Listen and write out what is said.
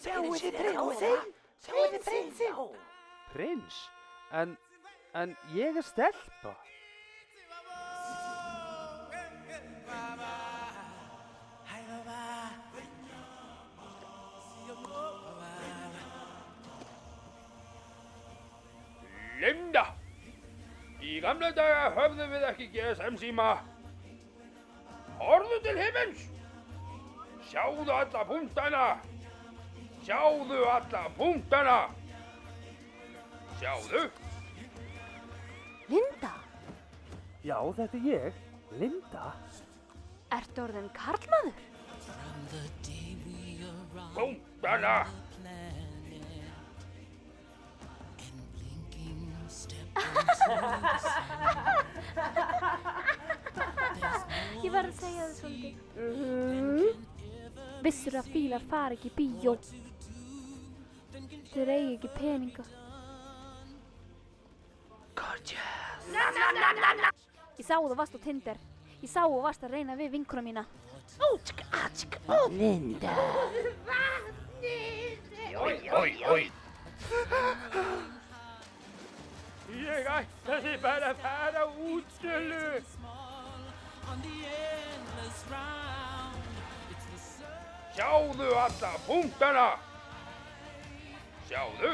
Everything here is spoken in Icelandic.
Sjáu þið prinsinn? Prins? En ég er stelpa. Linda! Í gamla daga höfðum við ekki GSM-síma. Horfðu til himins! Sjáðu alla punktana! Sjáðu alla punktana! Sjáðu! Linda, Já, þetta er ég, Linda. ertu orðin karlmaður? Punktana! Ég var að segja þið svolítið. Vissirðu að fílar fara ekki í bíó? Þeir eigi ekki peninga. Gorgeous! Ég sá þú varst á Tinder. Ég sá þú varst að reyna við vinkona mína. Linda. Oj! Ég ætlaði bara að fara á útsölu. Sjáðu alla punktana! Sjáðu!